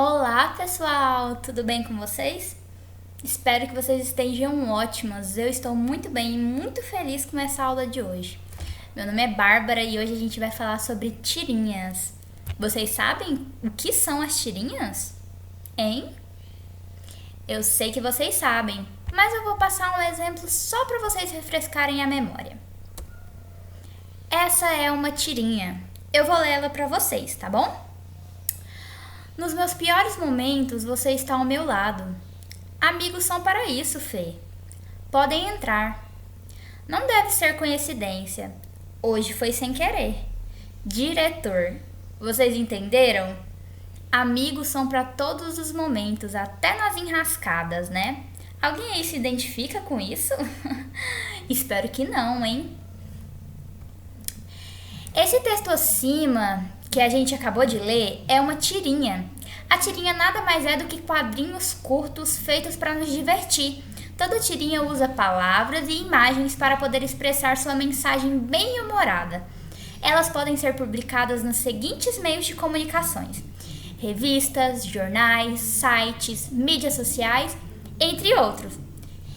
Olá, pessoal! Tudo bem com vocês? Espero que vocês estejam ótimas. Eu estou muito bem e muito feliz com essa aula de hoje. Meu nome é Bárbara e hoje a gente vai falar sobre tirinhas. Vocês sabem o que são as tirinhas? Hein? Eu sei que vocês sabem, mas eu vou passar um exemplo só para vocês refrescarem a memória. Essa é uma tirinha. Eu vou ler ela para vocês, tá bom? Nos meus piores momentos, você está ao meu lado. Amigos são para isso, Fê. Podem entrar. Não deve ser coincidência. Hoje foi sem querer. Diretor, vocês entenderam? Amigos são para todos os momentos, até nas enrascadas, né? Alguém aí se identifica com isso? Espero que não, hein? Esse texto acima que a gente acabou de ler é uma tirinha. A tirinha nada mais é do que quadrinhos curtos feitos para nos divertir. Toda tirinha usa palavras e imagens para poder expressar sua mensagem bem humorada. Elas podem ser publicadas nos seguintes meios de comunicações: revistas, jornais, sites, mídias sociais, entre outros.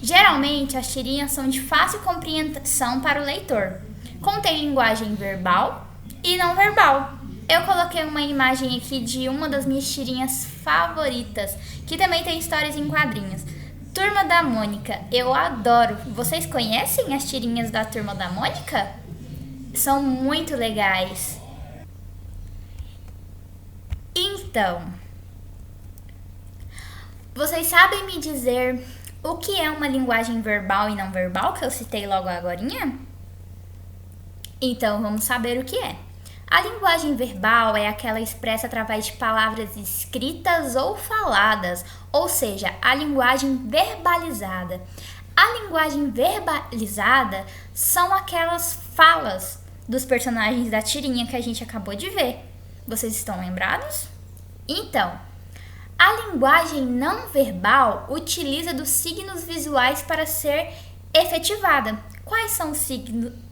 Geralmente, as tirinhas são de fácil compreensão para o leitor. Contém linguagem verbal e não verbal. Eu coloquei uma imagem aqui de uma das minhas tirinhas favoritas, que também tem histórias em quadrinhos. Turma da Mônica, eu adoro. Vocês conhecem as tirinhas da Turma da Mônica? São muito legais. Então, vocês sabem me dizer o que é uma linguagem verbal e não verbal que eu citei logo agorinha? Então, vamos saber o que é. A linguagem verbal é aquela expressa através de palavras escritas ou faladas, ou seja, a linguagem verbalizada. A linguagem verbalizada são aquelas falas dos personagens da tirinha que a gente acabou de ver. Vocês estão lembrados? Então, a linguagem não verbal utiliza dos signos visuais para ser efetivada. Quais são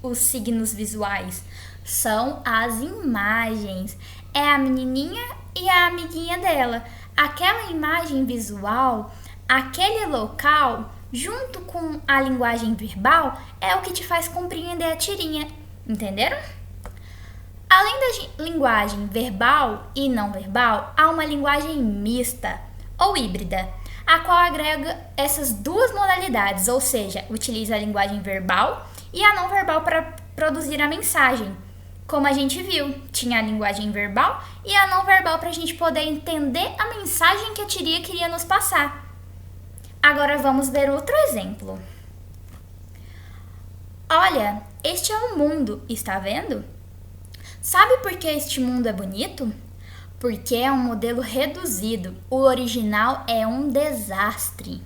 os signos visuais? São as imagens. É a menininha e a amiguinha dela. Aquela imagem visual, aquele local, junto com a linguagem verbal, é o que te faz compreender a tirinha. Entenderam? Além da linguagem verbal e não verbal, há uma linguagem mista ou híbrida, a qual agrega essas duas modalidades, ou seja, utiliza a linguagem verbal e a não verbal para produzir a mensagem. Como a gente viu, tinha a linguagem verbal e a não verbal para a gente poder entender a mensagem que a tirinha queria nos passar. Agora vamos ver outro exemplo. Olha, este é o mundo, está vendo? Sabe por que este mundo é bonito? Porque é um modelo reduzido. O original é um desastre.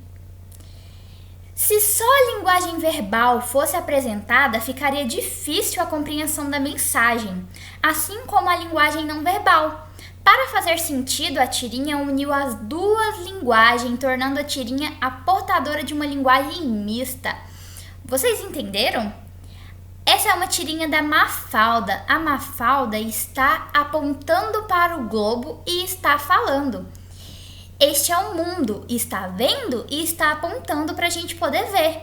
Se só a linguagem verbal fosse apresentada, ficaria difícil a compreensão da mensagem, assim como a linguagem não verbal. Para fazer sentido, a tirinha uniu as duas linguagens, tornando a tirinha a portadora de uma linguagem mista. Vocês entenderam? Essa é uma tirinha da Mafalda. A Mafalda está apontando para o globo e está falando. Este é o mundo, está vendo? E está apontando para a gente poder ver.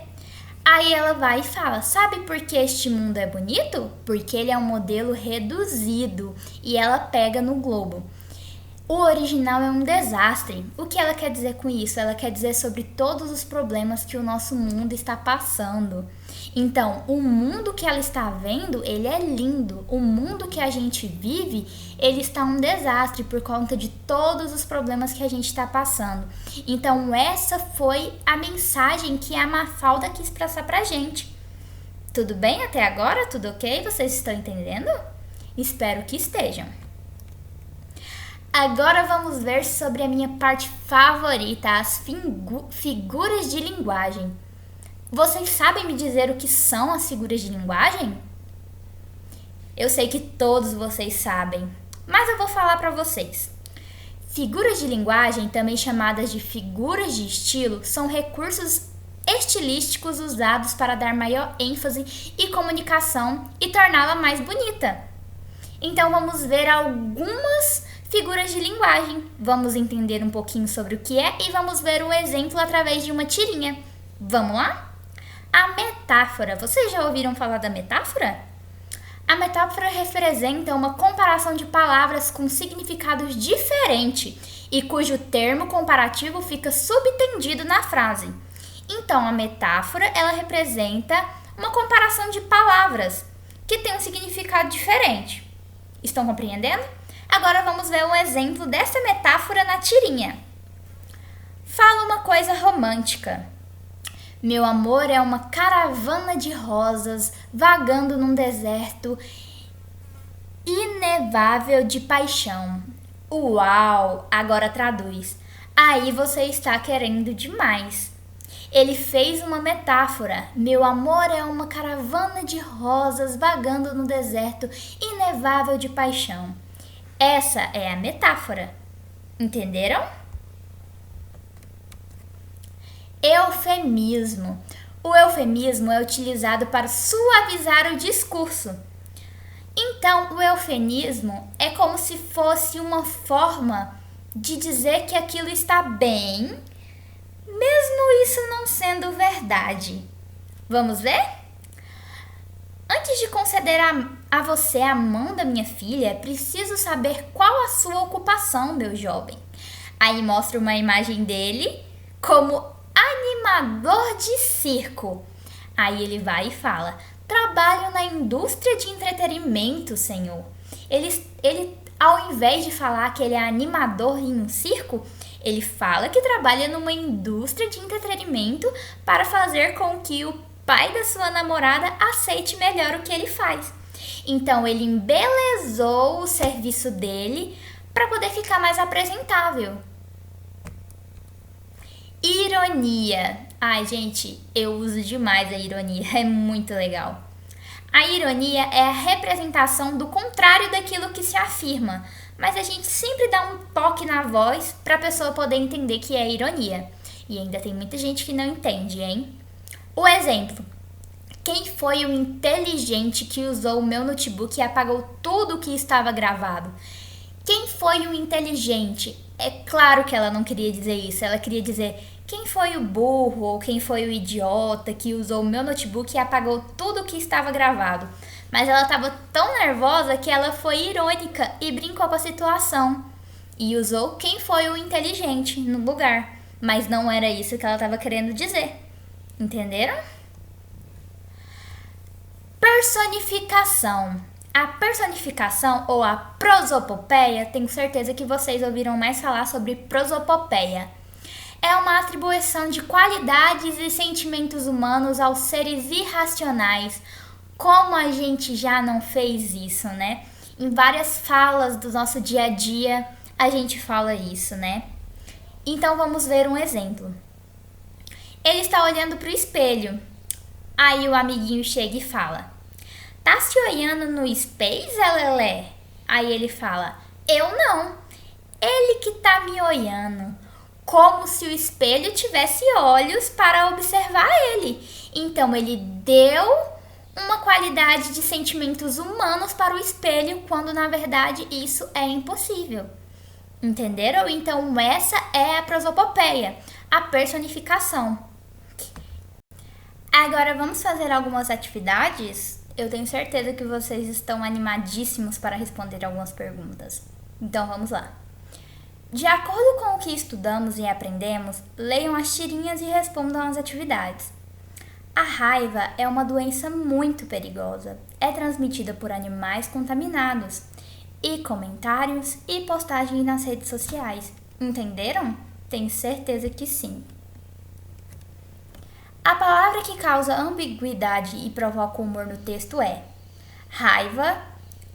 Aí ela vai e fala, sabe por que este mundo é bonito? Porque ele é um modelo reduzido. E ela pega no globo. O original é um desastre. O que ela quer dizer com isso? Ela quer dizer sobre todos os problemas que o nosso mundo está passando. Então, o mundo que ela está vendo, ele é lindo. O mundo que a gente vive, ele está um desastre por conta de todos os problemas que a gente está passando. Então, essa foi a mensagem que a Mafalda quis passar pra gente. Tudo bem até agora? Tudo ok? Vocês estão entendendo? Espero que estejam. Agora vamos ver sobre a minha parte favorita, as figuras de linguagem. Vocês sabem me dizer o que são as figuras de linguagem? Eu sei que todos vocês sabem, mas eu vou falar para vocês. Figuras de linguagem, também chamadas de figuras de estilo, são recursos estilísticos usados para dar maior ênfase e comunicação e torná-la mais bonita. Então vamos ver algumas Figuras de linguagem. Vamos entender um pouquinho sobre o que é e vamos ver um exemplo através de uma tirinha. Vamos lá? A metáfora. Vocês já ouviram falar da metáfora? A metáfora representa uma comparação de palavras com significados diferentes e cujo termo comparativo fica subtendido na frase. Então, a metáfora, ela representa uma comparação de palavras que tem um significado diferente. Estão compreendendo? Agora vamos ver um exemplo dessa metáfora na tirinha. Fala uma coisa romântica. Meu amor é uma caravana de rosas vagando num deserto inevável de paixão. Uau! Agora traduz. Aí você está querendo demais. Ele fez uma metáfora. Meu amor é uma caravana de rosas vagando no deserto inevável de paixão. Essa é a metáfora. Entenderam? Eufemismo. O eufemismo é utilizado para suavizar o discurso. Então, o eufemismo é como se fosse uma forma de dizer que aquilo está bem, mesmo isso não sendo verdade. Vamos ver? Antes de conceder a você a mão da minha filha, é preciso saber qual a sua ocupação, meu jovem. Aí mostra uma imagem dele como animador de circo. Aí ele vai e fala: trabalho na indústria de entretenimento, senhor. Ele, ao invés de falar que ele é animador em um circo, ele fala que trabalha numa indústria de entretenimento para fazer com que o pai da sua namorada aceite melhor o que ele faz. Então ele embelezou o serviço dele para poder ficar mais apresentável. Ironia. Ai, gente, eu uso demais a ironia, é muito legal. A ironia é a representação do contrário daquilo que se afirma, mas a gente sempre dá um toque na voz para a pessoa poder entender que é ironia. E ainda tem muita gente que não entende, hein? O exemplo. Quem foi o inteligente que usou o meu notebook e apagou tudo o que estava gravado? Quem foi o inteligente? É claro que ela não queria dizer isso, ela queria dizer quem foi o burro ou quem foi o idiota que usou o meu notebook e apagou tudo o que estava gravado. Mas ela estava tão nervosa que ela foi irônica e brincou com a situação. E usou quem foi o inteligente no lugar. Mas não era isso que ela estava querendo dizer. Entenderam? Personificação. A personificação ou a prosopopeia, tenho certeza que vocês ouviram mais falar sobre prosopopeia. É uma atribuição de qualidades e sentimentos humanos aos seres irracionais. Como a gente já não fez isso, né? Em várias falas do nosso dia a dia, a gente fala isso, né? Então vamos ver um exemplo. Ele está olhando para o espelho. Aí o amiguinho chega e fala: tá se olhando no espelho, Zé Lelé? Aí ele fala: eu não. Ele que tá me olhando. Como se o espelho tivesse olhos para observar ele. Então ele deu uma qualidade de sentimentos humanos para o espelho, quando na verdade isso é impossível. Entenderam? Então essa é a prosopopeia, a personificação. Agora vamos fazer algumas atividades? Eu tenho certeza que vocês estão animadíssimos para responder algumas perguntas. Então vamos lá. De acordo com o que estudamos e aprendemos, leiam as tirinhas e respondam às atividades. A raiva é uma doença muito perigosa. É transmitida por animais contaminados. E comentários e postagens nas redes sociais. Entenderam? Tenho certeza que sim. A palavra que causa ambiguidade e provoca humor no texto é raiva,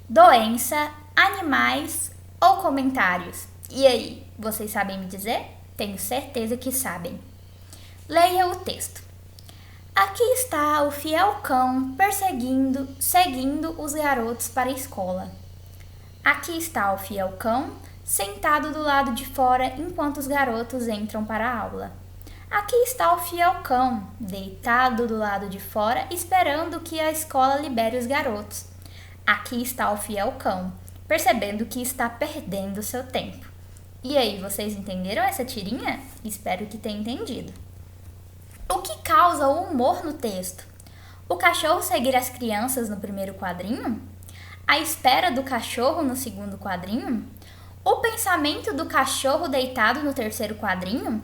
doença, animais ou comentários. E aí, vocês sabem me dizer? Tenho certeza que sabem. Leia o texto. Aqui está o fiel cão seguindo os garotos para a escola. Aqui está o fiel cão sentado do lado de fora enquanto os garotos entram para a aula. Aqui está o fiel cão deitado do lado de fora esperando que a escola libere os garotos. Aqui está o fiel cão percebendo que está perdendo seu tempo. E aí, vocês entenderam essa tirinha? Espero que tenham entendido. O que causa o humor no texto? O cachorro seguir as crianças no primeiro quadrinho? A espera do cachorro no segundo quadrinho? O pensamento do cachorro deitado no terceiro quadrinho?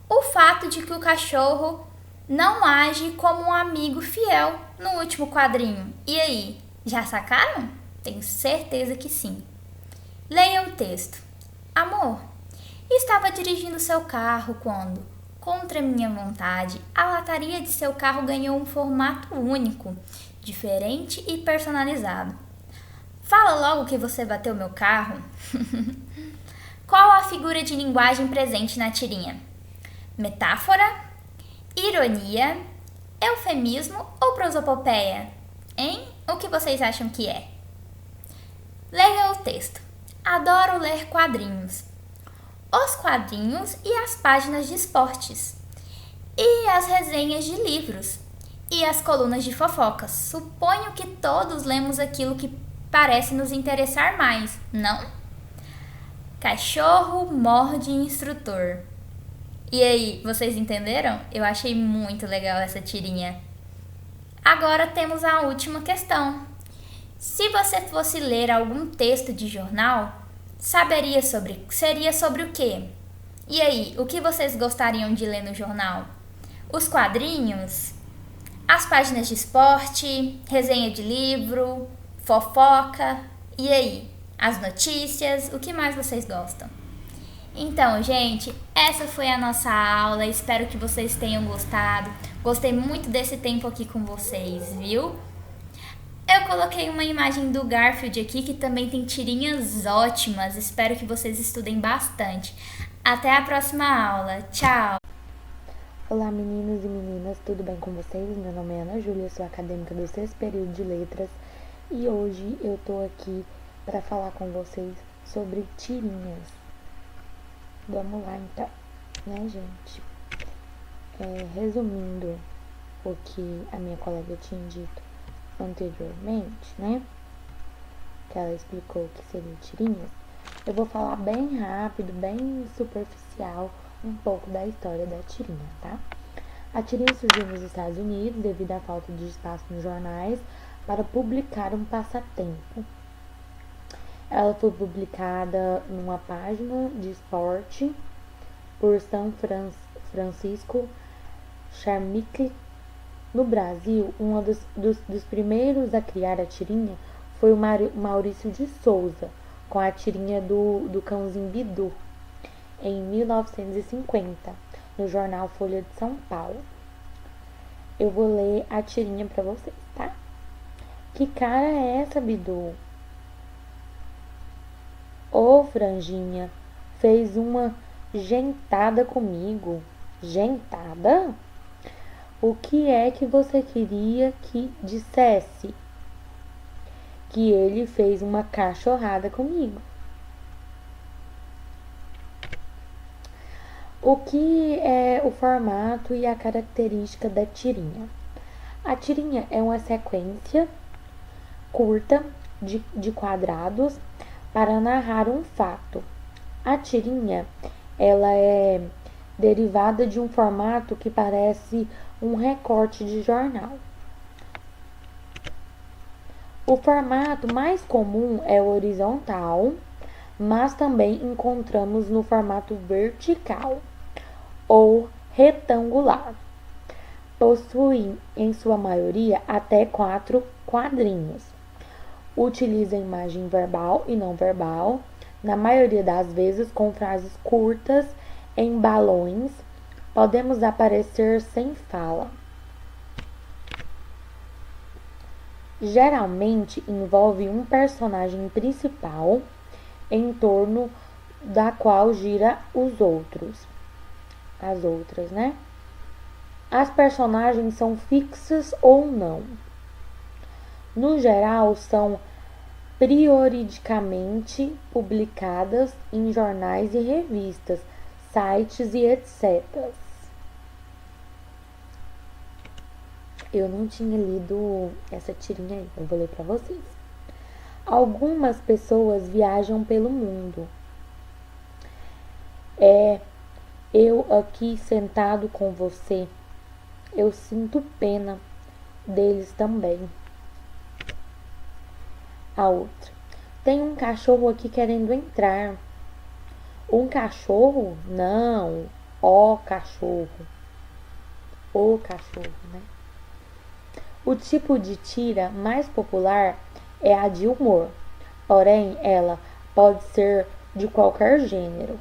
O fato de que o cachorro não age como um amigo fiel no último quadrinho? E aí, já sacaram? Tenho certeza que sim. Leia o texto. Amor, estava dirigindo seu carro quando, contra minha vontade, a lataria de seu carro ganhou um formato único, diferente e personalizado. Fala logo que você bateu meu carro. Qual a figura de linguagem presente na tirinha? Metáfora? Ironia? Eufemismo ou prosopopeia? Hein? O que vocês acham que é? Leia o texto. Adoro ler quadrinhos. Os quadrinhos e as páginas de esportes. E as resenhas de livros. E as colunas de fofocas. Suponho que todos lemos aquilo que parece nos interessar mais, não? Cachorro morde instrutor. E aí, vocês entenderam? Eu achei muito legal essa tirinha. Agora temos a última questão. Se você fosse ler algum texto de jornal, seria sobre o quê? E aí, o que vocês gostariam de ler no jornal? Os quadrinhos? As páginas de esporte? Resenha de livro? Fofoca? E aí, as notícias? O que mais vocês gostam? Então, gente, essa foi a nossa aula. Espero que vocês tenham gostado. Gostei muito desse tempo aqui com vocês, viu? Eu coloquei uma imagem do Garfield aqui que também tem tirinhas ótimas. Espero que vocês estudem bastante. Até a próxima aula. Tchau! Olá meninos e meninas, tudo bem com vocês? Meu nome é Ana Júlia, sou acadêmica do sexto período de letras e hoje eu tô aqui para falar com vocês sobre tirinhas. Vamos lá então, né gente? Resumindo o que a minha colega tinha dito anteriormente, né? Que ela explicou o que seria tirinhas. Eu vou falar bem rápido, bem superficial, um pouco da história da tirinha, tá? A tirinha surgiu nos Estados Unidos devido à falta de espaço nos jornais para publicar um passatempo. Ela foi publicada numa página de esporte por São Francisco Charmicle. No Brasil, um dos primeiros a criar a tirinha foi o Maurício de Souza, com a tirinha do cãozinho Bidu, em 1950, no jornal Folha de São Paulo. Eu vou ler a tirinha pra vocês, tá? Que cara é essa, Bidu? Ô, franjinha, fez uma gentada comigo. Gentada? O que é que você queria que dissesse? Que ele fez uma cachorrada comigo. O que é o formato e a característica da tirinha? A tirinha é uma sequência curta de quadrados para narrar um fato. A tirinha, ela é derivada de um formato que parece um recorte de jornal. O formato mais comum é o horizontal, mas também encontramos no formato vertical ou retangular. Possui, em sua maioria, até 4 quadrinhos. Utiliza imagem verbal e não verbal, na maioria das vezes com frases curtas em balões. Podemos aparecer sem fala. Geralmente envolve um personagem principal em torno da qual gira as outras, né? As personagens são fixas ou não. No geral, são periodicamente publicadas em jornais e revistas, sites e etc. Eu não tinha lido essa tirinha aí, eu vou ler para vocês. Algumas pessoas viajam pelo mundo. Eu aqui sentado com você, eu sinto pena deles também. A outra: tem um cachorro aqui querendo entrar. Um cachorro? Não, o cachorro. O cachorro, né? O tipo de tira mais popular é a de humor, porém ela pode ser de qualquer gênero.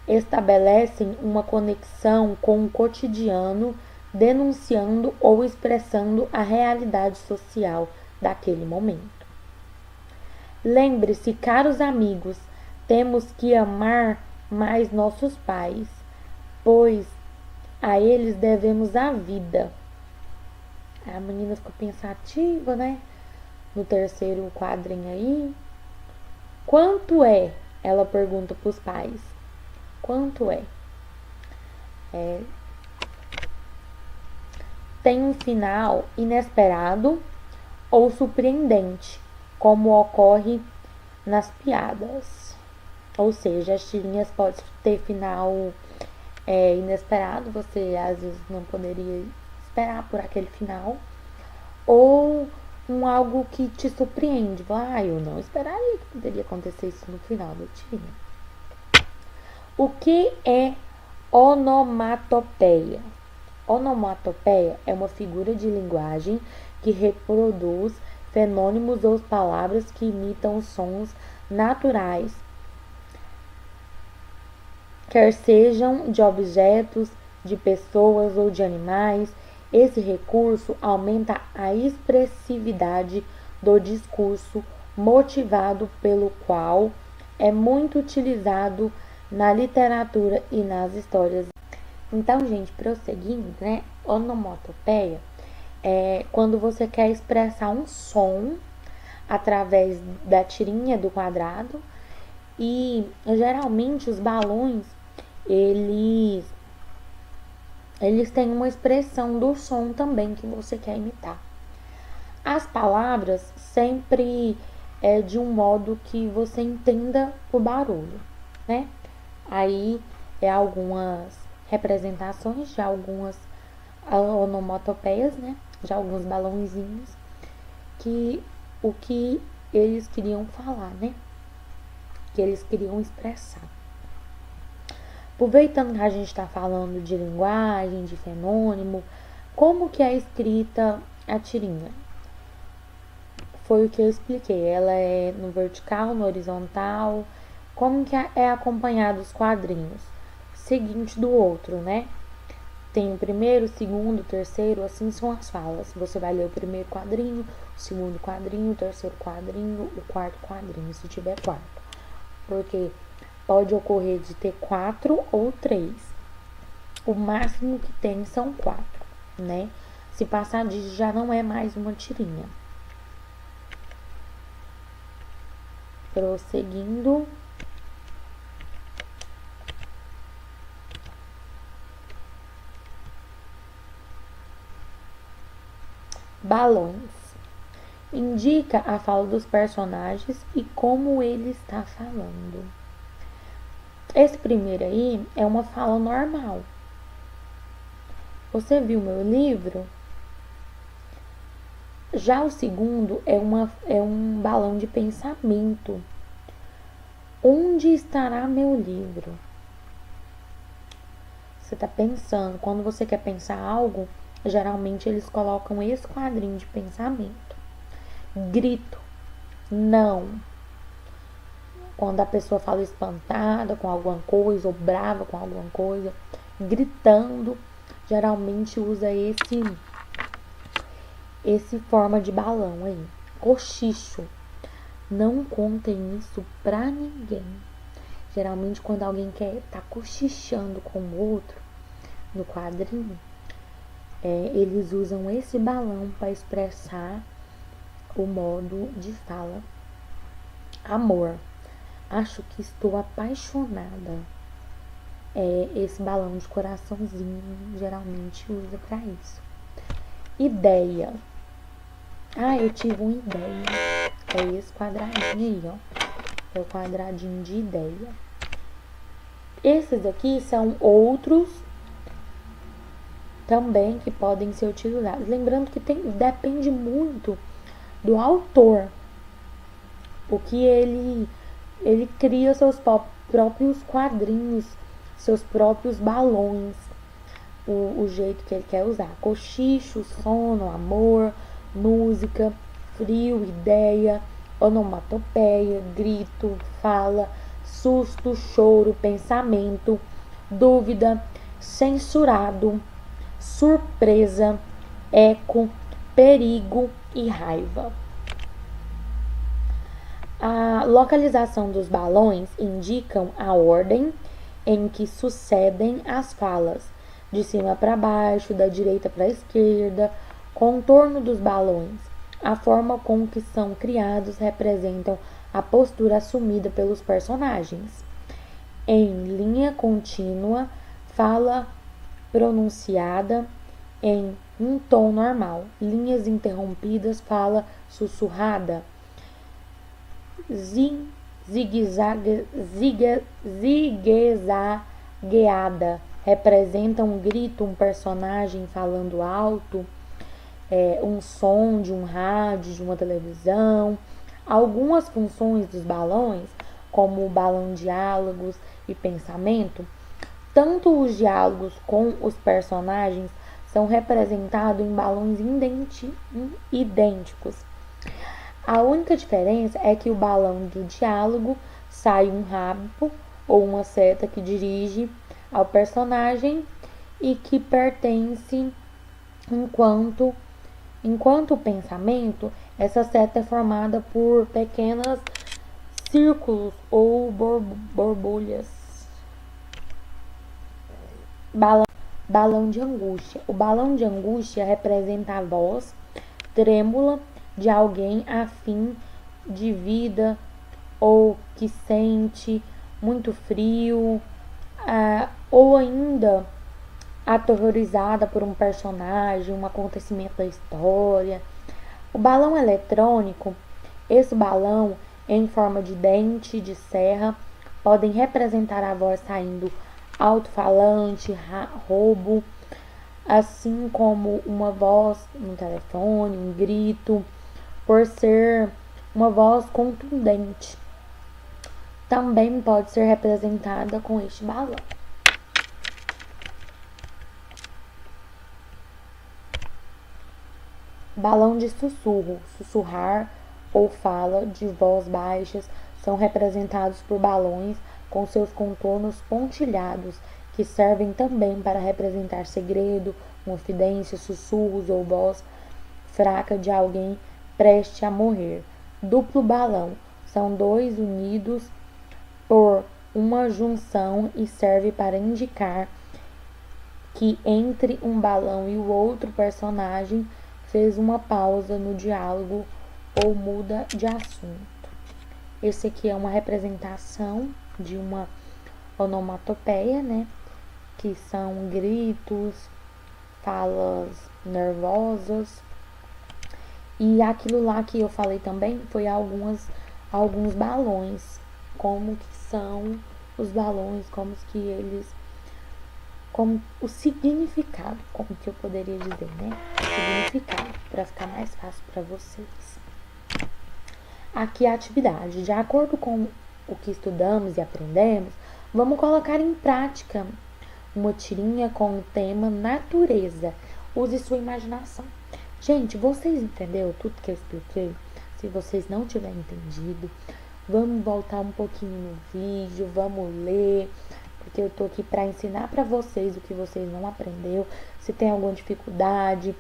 Estabelecem uma conexão com o cotidiano, denunciando ou expressando a realidade social daquele momento. Lembre-se, caros amigos, temos que amar mais nossos pais, pois a eles devemos a vida. A menina ficou pensativa, né? No terceiro quadrinho aí. Quanto é? Ela pergunta para os pais. Quanto é? Tem um final inesperado ou surpreendente, como ocorre nas piadas. Ou seja, as tirinhas podem ter final inesperado, você às vezes não poderia esperar por aquele final, ou algo que te surpreende. Eu não esperaria que poderia acontecer isso no final da tirinha. O que é onomatopeia? Onomatopeia é uma figura de linguagem que reproduz fenômenos ou palavras que imitam os sons naturais, quer sejam de objetos, de pessoas ou de animais. Esse recurso aumenta a expressividade do discurso, motivado pelo qual é muito utilizado na literatura e nas histórias. Então, gente, prosseguindo, né? Onomatopeia é quando você quer expressar um som através da tirinha do quadrado, e geralmente os balões eles têm uma expressão do som também que você quer imitar. As palavras sempre de um modo que você entenda o barulho, né? Aí algumas representações de algumas onomatopeias, né? De alguns balãozinhos que o que eles queriam falar, né? Que eles queriam expressar. Aproveitando que a gente está falando de linguagem, de fenômeno, como que é escrita a tirinha? Foi o que eu expliquei. Ela é no vertical, no horizontal. Como que é acompanhado os quadrinhos? Seguinte do outro, né? Tem o primeiro, o segundo, o terceiro, assim são as falas. Você vai ler o primeiro quadrinho, o segundo quadrinho, o terceiro quadrinho, o quarto quadrinho, se tiver quarto. Porque pode ocorrer de ter 4 ou 3. O máximo que tem são 4, né? Se passar disso, já não é mais uma tirinha. Prosseguindo. Balões. Indica a fala dos personagens e como ele está falando. Esse primeiro aí é uma fala normal. Você viu meu livro? Já o segundo é um balão de pensamento. Onde estará meu livro? Você está pensando. Quando você quer pensar algo, geralmente eles colocam esse quadrinho de pensamento. Grito. Não. Quando a pessoa fala espantada com alguma coisa ou brava com alguma coisa, gritando, geralmente usa esse forma de balão aí. Cochicho. Não contem isso pra ninguém. Geralmente quando alguém tá cochichando com o outro no quadrinho, eles usam esse balão para expressar o modo de fala. Amor. Acho que estou apaixonada. Esse balão de coraçãozinho geralmente usa para isso. Ideia. Eu tive uma ideia. É esse quadradinho aí, ó. É o quadradinho de ideia. Esses aqui são outros também que podem ser utilizados. Lembrando que depende muito do autor. O que ele cria seus próprios quadrinhos, seus próprios balões, o jeito que ele quer usar. Cochicho, sono, amor, música, frio, ideia, onomatopeia, grito, fala, susto, choro, pensamento, dúvida, censurado, surpresa, eco, perigo e raiva. A localização dos balões indicam a ordem em que sucedem as falas, de cima para baixo, da direita para a esquerda, contorno dos balões. A forma com que são criados representam a postura assumida pelos personagens. Em linha contínua, fala pronunciada em um tom normal. Linhas interrompidas, fala sussurrada. Zigue-zagueada representa um grito, um personagem falando alto, um som de um rádio, de uma televisão. Algumas funções dos balões, como o balão diálogos e pensamento, tanto os diálogos com os personagens são representados em balões idênticos. A única diferença é que o balão do diálogo sai um rabo ou uma seta que dirige ao personagem e que pertence enquanto o pensamento, essa seta é formada por pequenos círculos ou borbulhas. Balão de angústia. O balão de angústia representa a voz trêmula de alguém a fim de vida ou que sente muito frio, ou ainda aterrorizada por um personagem, um acontecimento da história. O balão eletrônico, esse balão em forma de dente de serra, podem representar a voz saindo alto-falante, roubo, assim como uma voz no telefone, um grito, por ser uma voz contundente. Também pode ser representada com este balão. Balão de sussurro, sussurrar ou fala de voz baixas são representados por balões com seus contornos pontilhados, que servem também para representar segredo, confidência, sussurros ou voz fraca de alguém preste a morrer. Duplo balão, são dois unidos por uma junção e serve para indicar que entre um balão e o outro personagem fez uma pausa no diálogo ou muda de assunto. Esse aqui é uma representação de uma onomatopeia, né? Que são gritos, falas nervosas. E aquilo lá que eu falei também foi alguns balões, como que são os balões, como o significado, como que eu poderia dizer, né? O significado, para ficar mais fácil para vocês. Aqui a atividade. De acordo com o que estudamos e aprendemos, vamos colocar em prática uma tirinha com o tema natureza. Use sua imaginação. Gente, vocês entenderam tudo que eu expliquei? Se vocês não tiverem entendido, vamos voltar um pouquinho no vídeo, vamos ler, porque eu tô aqui para ensinar para vocês o que vocês não aprenderam, se tem alguma dificuldade.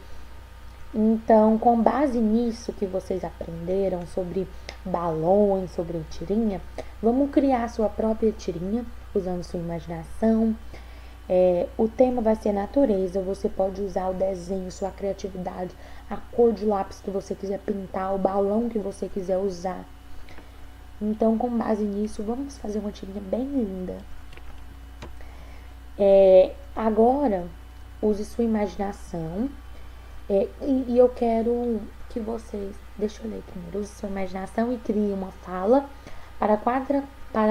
Então, com base nisso que vocês aprenderam sobre balões, sobre tirinha, vamos criar sua própria tirinha, usando sua imaginação. O tema vai ser natureza, você pode usar o desenho, sua criatividade, a cor de lápis que você quiser pintar, o balão que você quiser usar. Então, com base nisso, vamos fazer uma tirinha bem linda. Agora, use sua imaginação. E eu quero que vocês... Deixa eu ler primeiro. Use sua imaginação e crie uma fala para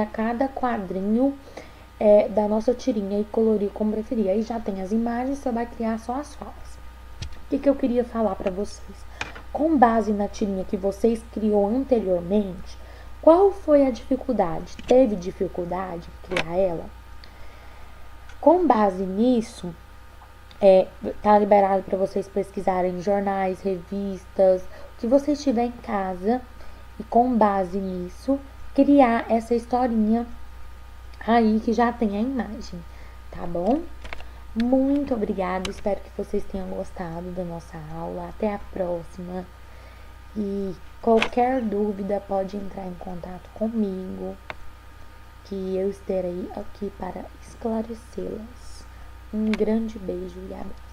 cada quadrinho da nossa tirinha e colorir como preferir. Aí já tem as imagens, você vai criar só as falas. O que eu queria falar para vocês? Com base na tirinha que vocês criou anteriormente, qual foi a dificuldade? Teve dificuldade de criar ela? Com base nisso, tá liberado para vocês pesquisarem em jornais, revistas, o que vocês tiverem em casa, e com base nisso, criar essa historinha aí que já tem a imagem, tá bom? Muito obrigada, espero que vocês tenham gostado da nossa aula. Até a próxima. E qualquer dúvida pode entrar em contato comigo, que eu estarei aqui para esclarecê-las. Um grande beijo e abraço.